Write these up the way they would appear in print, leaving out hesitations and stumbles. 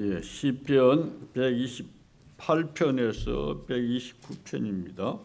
시편 128편에서 129편입니다.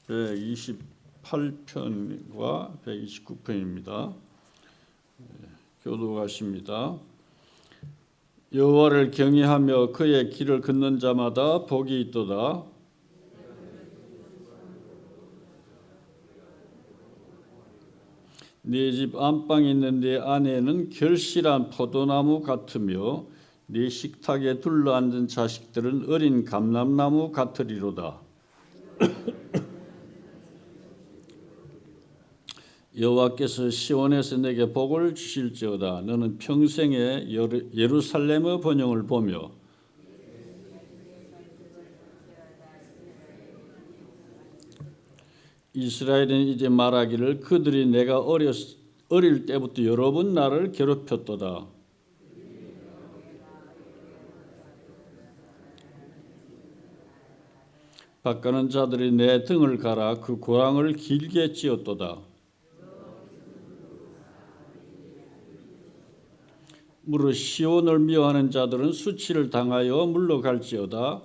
128편과 129편입니다. 교독하십니다. 여호와를 경외하며 그의 길을 걷는 자마다 복이 있도다. 네 집 안방에 있는 네 아내는 결실한 포도나무 같으며 네 식탁에 둘러앉은 자식들은 어린 감람나무 같으리로다. 여호와께서 시온에서 내게 복을 주실지어다. 너는 평생에 예루살렘의 번영을 보며 이스라엘은 이제 말하기를 그들이 내가 어릴 때부터 여러 번 나를 괴롭혔도다. 바까는 자들이 내 등을 갈아 그 고랑을 길게 찧었도다. 무릇 시온을 미워하는 자들은 수치를 당하여 물러갈지어다.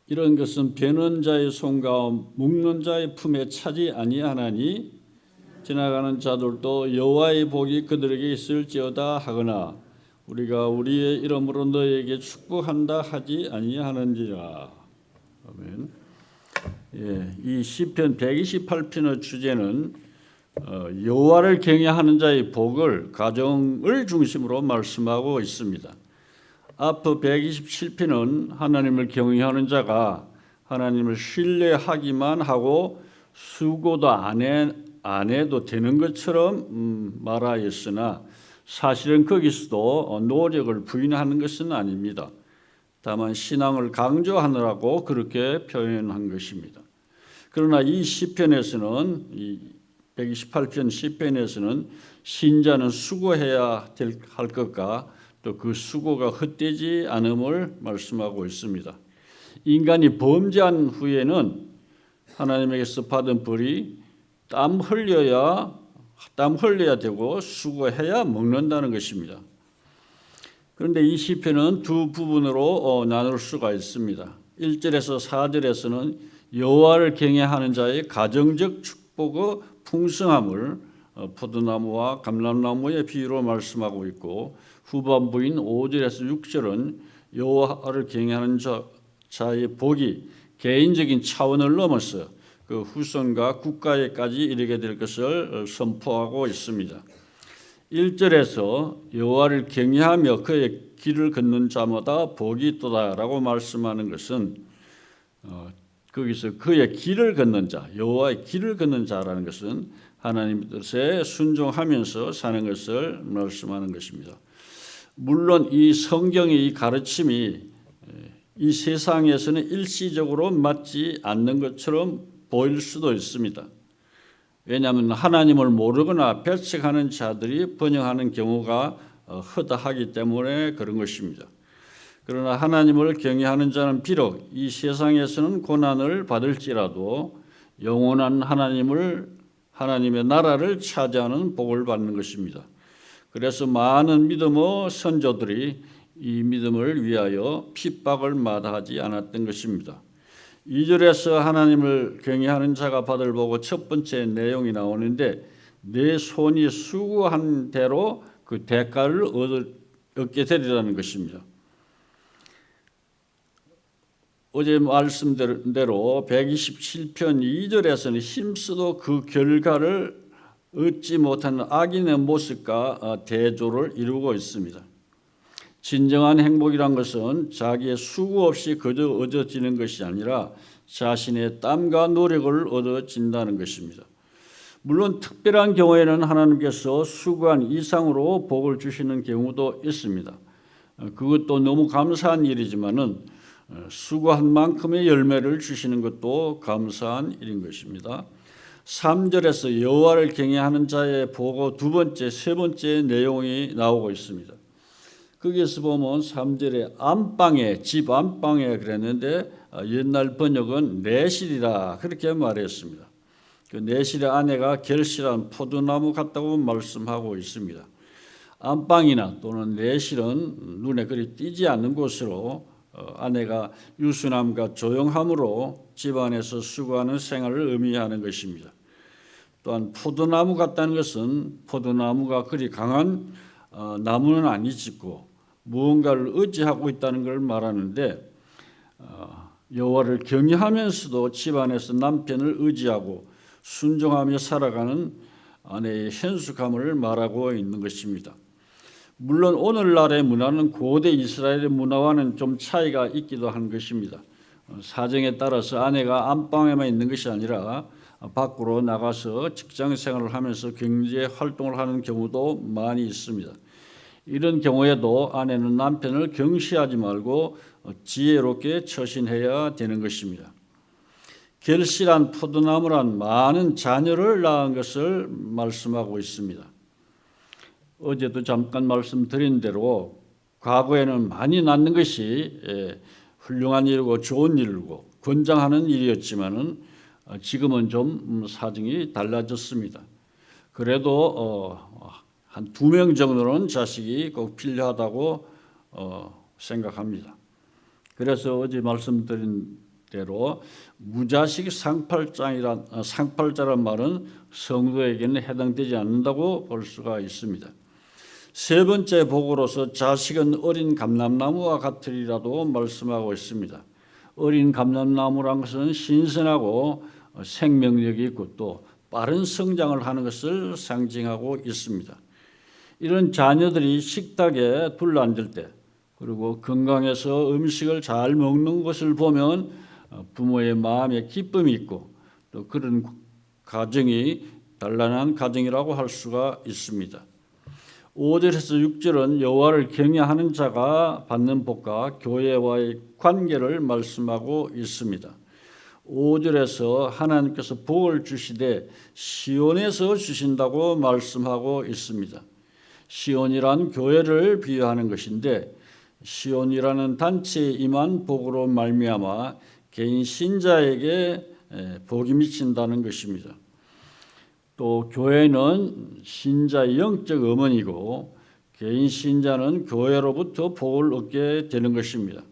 이런 것은 베는 자의 손과 묶는 자의 품에 차지 아니하나니 지나가는 자들도 여호와의 복이 그들에게 있을지어다 하거나 우리가 우리의 이름으로 너에게 축복한다 하지 아니하는지라. 아멘. 이 시편 128편의 주제는 여호와를 경외하는 자의 복을 가정을 중심으로 말씀하고 있습니다. 앞서 127편은 하나님을 경외하는 자가 하나님을 신뢰하기만 하고 수고도 안 해도 되는 것처럼 말하였으나 사실은 거기서도 노력을 부인하는 것은 아닙니다. 다만 신앙을 강조하느라고 그렇게 표현한 것입니다. 그러나 이 시편에서는 이 128편 시편에서는 신자는 수고해야 할 것과 또 그 수고가 헛되지 않음을 말씀하고 있습니다. 인간이 범죄한 후에는 하나님에게서 받은 벌이 땀 흘려야 되고 수고해야 먹는다는 것입니다. 그런데 이 시편은 두 부분으로 나눌 수가 있습니다. 1절에서 4절에서는 여호와를 경외하는 자의 가정적 축복의 풍성함을 포도나무와 감람나무의 비유로 말씀하고 있고 후반부인 5절에서 6절은 여호와를 경외하는 자의 복이 개인적인 차원을 넘어서 그 후손과 국가에까지 이르게 될 것을 선포하고 있습니다. 1절에서 여호와를 경외하며 그의 길을 걷는 자마다 복이 있도다라고 말씀하는 것은 거기서 그의 길을 걷는 자, 여호와의 길을 걷는 자라는 것은 하나님 뜻에 순종하면서 사는 것을 말씀하는 것입니다. 물론 이 성경의 이 가르침이 이 세상에서는 일시적으로 맞지 않는 것처럼 보일 수도 있습니다. 왜냐하면 하나님을 모르거나 배척하는 자들이 번영하는 경우가 허다하기 때문에 그런 것입니다. 그러나 하나님을 경외하는 자는 비록 이 세상에서는 고난을 받을지라도 영원한 하나님의 나라를 차지하는 복을 받는 것입니다. 그래서 많은 믿음의 선조들이 이 믿음을 위하여 핍박을 마다하지 않았던 것입니다. 2절에서 하나님을 경외하는 자가 받을 복의 첫 번째 내용이 나오는데 내 손이 수고한 대로 그 대가를 얻게 되리라는 것입니다. 어제 말씀드린 대로 127편 2절에서는 힘써도 그 결과를 얻지 못하는 악인의 모습과 대조를 이루고 있습니다. 진정한 행복이란 것은 자기의 수고 없이 그저 얻어지는 것이 아니라 자신의 땀과 노력을 얻어진다는 것입니다. 물론 특별한 경우에는 하나님께서 수고한 이상으로 복을 주시는 경우도 있습니다. 그것도 너무 감사한 일이지만은 수고한 만큼의 열매를 주시는 것도 감사한 일인 것입니다. 3절에서 여호와를 경외하는 자의 복의 두 번째, 세 번째 내용이 나오고 있습니다. 거기에서 보면 3절에 안방에, 집 안방에 그랬는데 옛날 번역은 내실이라 그렇게 말했습니다. 그 내실의 아내가 결실한 포도나무 같다고 말씀하고 있습니다. 안방이나 또는 내실은 눈에 그리 띄지 않는 곳으로 아내가 유순함과 조용함으로 집안에서 수고하는 생활을 의미하는 것입니다. 또한 포도나무 같다는 것은 포도나무가 그리 강한 나무는 아니지고 무언가를 의지하고 있다는 걸 말하는데 여호와를 경외하면서도 집안에서 남편을 의지하고 순종하며 살아가는 아내의 현숙함을 말하고 있는 것입니다. 물론 오늘날의 문화는 고대 이스라엘의 문화와는 좀 차이가 있기도 한 것입니다. 사정에 따라서 아내가 안방에만 있는 것이 아니라 밖으로 나가서 직장 생활을 하면서 경제 활동을 하는 경우도 많이 있습니다. 이런 경우에도 아내는 남편을 경시하지 말고 지혜롭게 처신해야 되는 것입니다. 결실한 포도나무란 많은 자녀를 낳은 것을 말씀하고 있습니다. 어제도 잠깐 말씀드린 대로 과거에는 많이 낳는 것이 훌륭한 일이고 좋은 일이고 권장하는 일이었지만은 지금은 좀 사정이 달라졌습니다. 그래도 한 2명 정도는 자식이 꼭 필요하다고 생각합니다. 그래서 어제 말씀드린 대로 무자식 상팔자란 말은 성도에게는 해당되지 않는다고 볼 수가 있습니다. 세 번째 복으로서 자식은 어린 감람나무와 같으리라도 말씀하고 있습니다. 어린 감람나무란 것은 신선하고 생명력이 있고 또 빠른 성장을 하는 것을 상징하고 있습니다. 이런 자녀들이 식탁에 둘러앉을 때 그리고 건강해서 음식을 잘 먹는 것을 보면 부모의 마음에 기쁨이 있고 또 그런 가정이 단란한 가정이라고 할 수가 있습니다. 5절에서 6절은 여호와를 경외하는 자가 받는 복과 교회와의 관계를 말씀하고 있습니다. 5절에서 하나님께서 복을 주시되 시온에서 주신다고 말씀하고 있습니다. 시온이란 교회를 비유하는 것인데 시온이라는 단체에 임한 복으로 말미암아 개인 신자에게 복이 미친다는 것입니다. 또 교회는 신자의 영적 어머니고 개인 신자는 교회로부터 복을 얻게 되는 것입니다.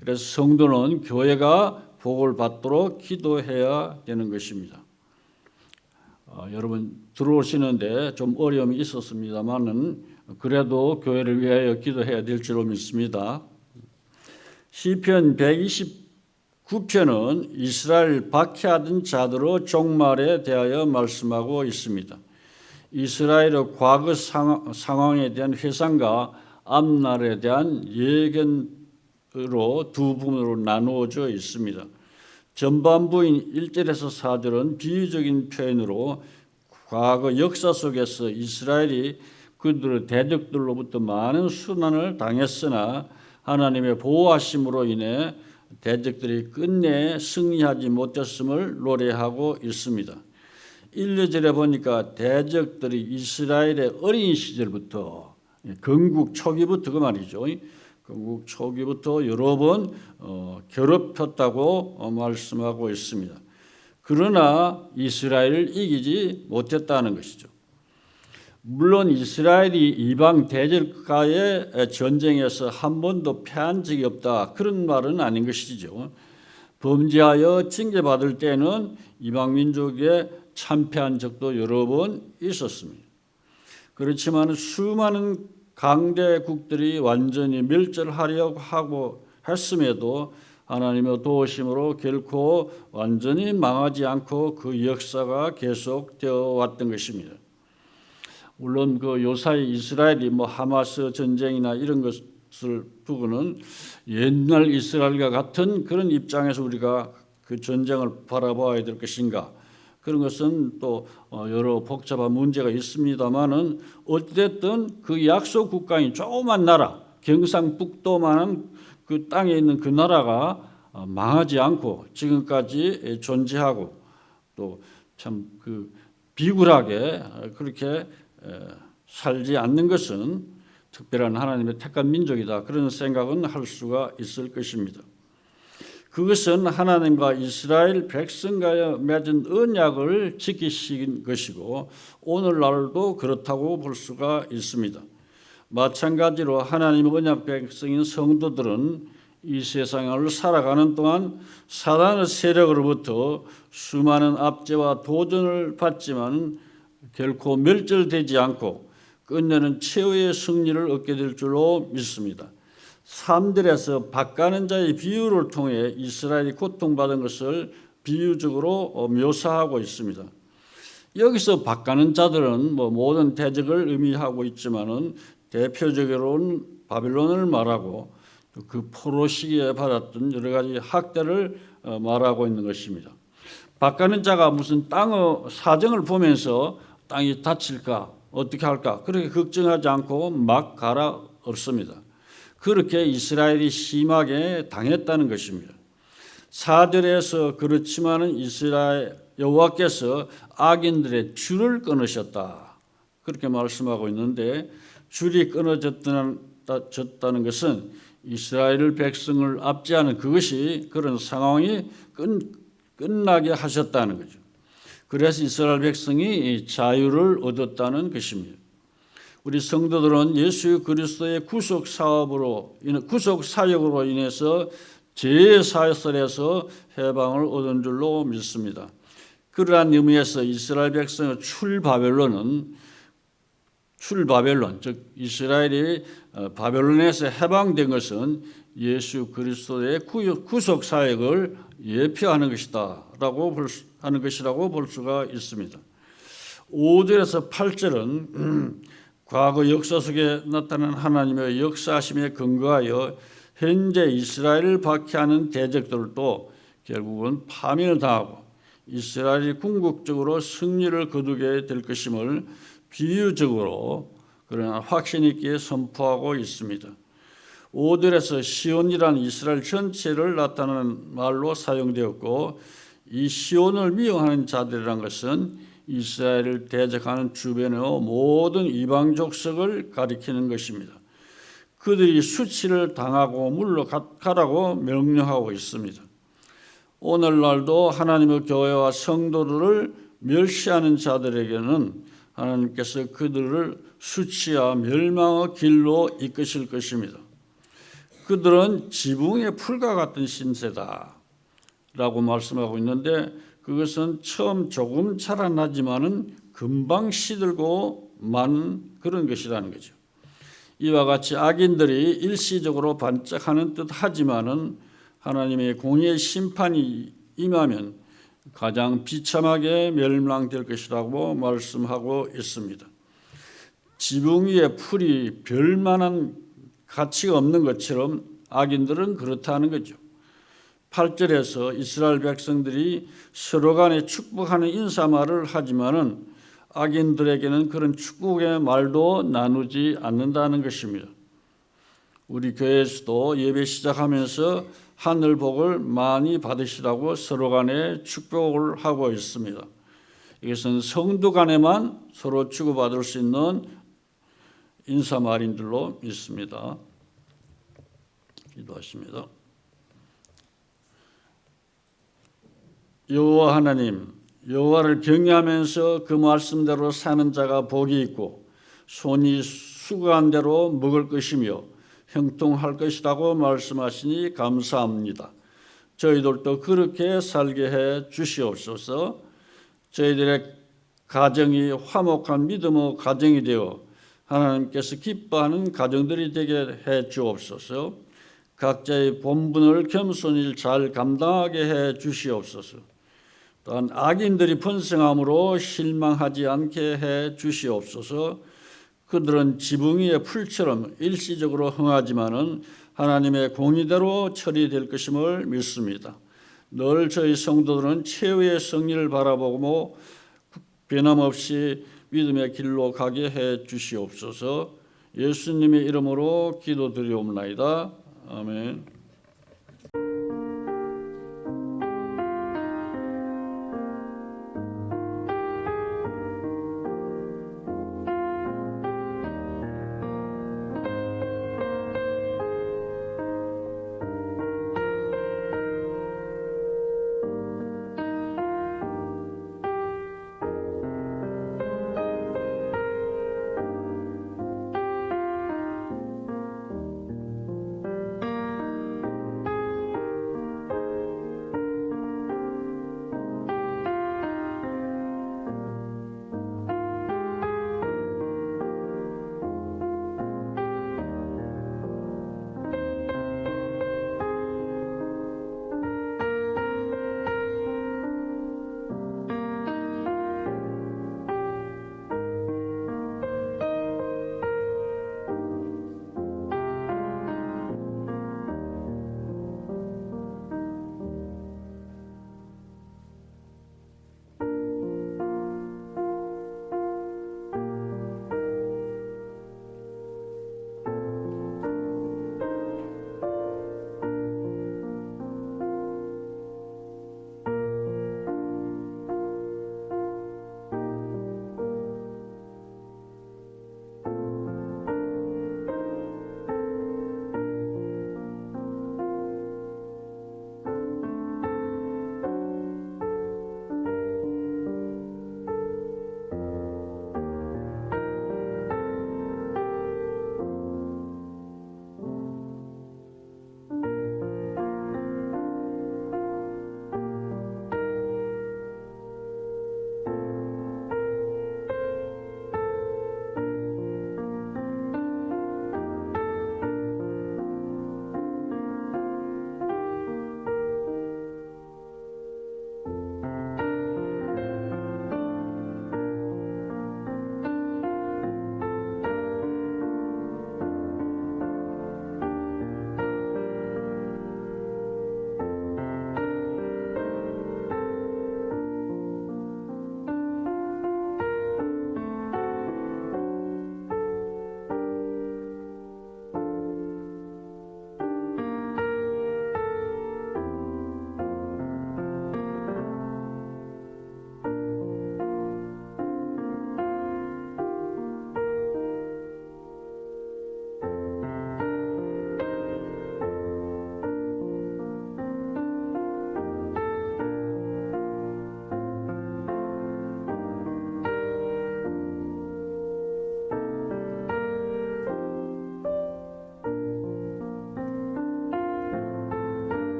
그래서 성도는 교회가 복을 받도록 기도해야 되는 것입니다. 여러분 들어오시는데 좀 어려움이 있었습니다만은 그래도 교회를 위하여 기도해야 될 줄로 믿습니다. 시편 129편은 이스라엘 박해하던 자들의 종말에 대하여 말씀하고 있습니다. 이스라엘의 과거 상황에 대한 회상과 앞날에 대한 예견으로 두 부분으로 나누어져 있습니다. 전반부인 1절에서 4절은 비유적인 표현으로 과거 역사 속에서 이스라엘이 그들의 대적들로부터 많은 수난을 당했으나 하나님의 보호하심으로 인해 대적들이 끝내 승리하지 못했음을 노래하고 있습니다. 1, 2절에 보니까 대적들이 이스라엘의 어린 시절부터 건국 초기부터 그 말이죠. 건국 초기부터 여러 번 괴롭혔다고 말씀하고 있습니다. 그러나 이스라엘을 이기지 못했다는 것이죠. 물론 이스라엘이 이방 대적과의 전쟁에서 한 번도 패한 적이 없다. 그런 말은 아닌 것이죠. 범죄하여 징계받을 때는 이방 민족에 참패한 적도 여러 번 있었습니다. 그렇지만 수많은 강대국들이 완전히 멸절하려고 하고 했음에도 하나님의 도우심으로 결코 완전히 망하지 않고 그 역사가 계속되어 왔던 것입니다. 물론 그 요사이 이스라엘이 하마스 전쟁이나 이런 것을 두고는 옛날 이스라엘과 같은 그런 입장에서 우리가 그 전쟁을 바라봐야 될 것인가? 그런 것은 또 여러 복잡한 문제가 있습니다만은 어쨌든 그 약속 국가인 조그만 나라, 경상북도만한 그 땅에 있는 그 나라가 망하지 않고 지금까지 존재하고 또 참 그 비굴하게 그렇게 살지 않는 것은 특별한 하나님의 택한 민족이다. 그런 생각은 할 수가 있을 것입니다. 그것은 하나님과 이스라엘 백성과의 맺은 언약을 지키신 것이고 오늘날도 그렇다고 볼 수가 있습니다. 마찬가지로 하나님의 언약 백성인 성도들은 이 세상을 살아가는 동안 사단의 세력으로부터 수많은 압제와 도전을 받지만 결코 멸절되지 않고 끝내는 최후의 승리를 얻게 될 줄로 믿습니다. 3절에서 밭가는 자의 비유를 통해 이스라엘이 고통받은 것을 비유적으로 묘사하고 있습니다. 여기서 밭가는 자들은 모든 대적을 의미하고 있지만은 대표적으로는 바벨론을 말하고 그 포로 시기에 받았던 여러 가지 학대를 말하고 있는 것입니다. 밭가는 자가 무슨 땅의 사정을 보면서 땅이 다칠까 어떻게 할까 그렇게 걱정하지 않고 막 갈아 엎습니다. 그렇게 이스라엘이 심하게 당했다는 것입니다. 4절에서 그렇지만은 이스라엘 여호와께서 악인들의 줄을 끊으셨다. 그렇게 말씀하고 있는데 줄이 끊어졌다는 것은 이스라엘 백성을 압제하는 그것이 그런 상황이 끝나게 하셨다는 거죠. 그래서 이스라엘 백성이 자유를 얻었다는 것입니다. 우리 성도들은 예수 그리스도의 구속 사역으로 인해서 죄의 사슬에서 해방을 얻은 줄로 믿습니다. 그러한 의미에서 이스라엘 백성의 출바벨론, 즉 이스라엘이 바벨론에서 해방된 것은 예수 그리스도의 구속 사역을 예표하는 것이다라고 하는 것이라고 볼 수가 있습니다. 5절에서 8절은 과거 역사 속에 나타난 하나님의 역사하심에 근거하여 현재 이스라엘을 박해하는 대적들도 결국은 파멸을 당하고 이스라엘이 궁극적으로 승리를 거두게 될 것임을 비유적으로 그러나 확신 있게 선포하고 있습니다. 5절에서 시온이라는 이스라엘 전체를 나타내는 말로 사용되었고 이 시온을 미용하는 자들이란 것은 이스라엘을 대적하는 주변의 모든 이방 족속을 가리키는 것입니다. 그들이 수치를 당하고 물러가라고 명령하고 있습니다. 오늘날도 하나님의 교회와 성도들을 멸시하는 자들에게는 하나님께서 그들을 수치와 멸망의 길로 이끄실 것입니다. 그들은 지붕의 풀과 같은 신세다 라고 말씀하고 있는데 그것은 처음 조금 자라나지만은 금방 시들고 만 그런 것이라는 거죠. 이와 같이 악인들이 일시적으로 반짝하는 듯 하지만은 하나님의 공의의 심판이 임하면 가장 비참하게 멸망될 것이라고 말씀하고 있습니다. 지붕 위에 풀이 별만한 가치가 없는 것처럼 악인들은 그렇다는 거죠. 8절에서 이스라엘 백성들이 서로 간에 축복하는 인사말을 하지만은 악인들에게는 그런 축복의 말도 나누지 않는다는 것입니다. 우리 교회에서도 예배 시작하면서 하늘 복을 많이 받으시라고 서로 간에 축복을 하고 있습니다. 이것은 성도 간에만 서로 주고받을 수 있는 인사말인 줄로 믿습니다. 기도하십니다. 여호와 하나님, 여호와를 경외하면서 그 말씀대로 사는 자가 복이 있고 손이 수고한 대로 먹을 것이며 형통할 것이라고 말씀하시니 감사합니다. 저희들도 그렇게 살게 해 주시옵소서. 저희들의 가정이 화목한 믿음의 가정이 되어 하나님께서 기뻐하는 가정들이 되게 해 주옵소서. 각자의 본분을 겸손히 잘 감당하게 해 주시옵소서. 또한 악인들이 번성함으로 실망하지 않게 해 주시옵소서. 그들은 지붕 위의 풀처럼 일시적으로 흥하지만은 하나님의 공의대로 처리될 것임을 믿습니다. 늘 저희 성도들은 최후의 승리를 바라보고 변함없이 믿음의 길로 가게 해 주시옵소서. 예수님의 이름으로 기도드리옵나이다. 아멘.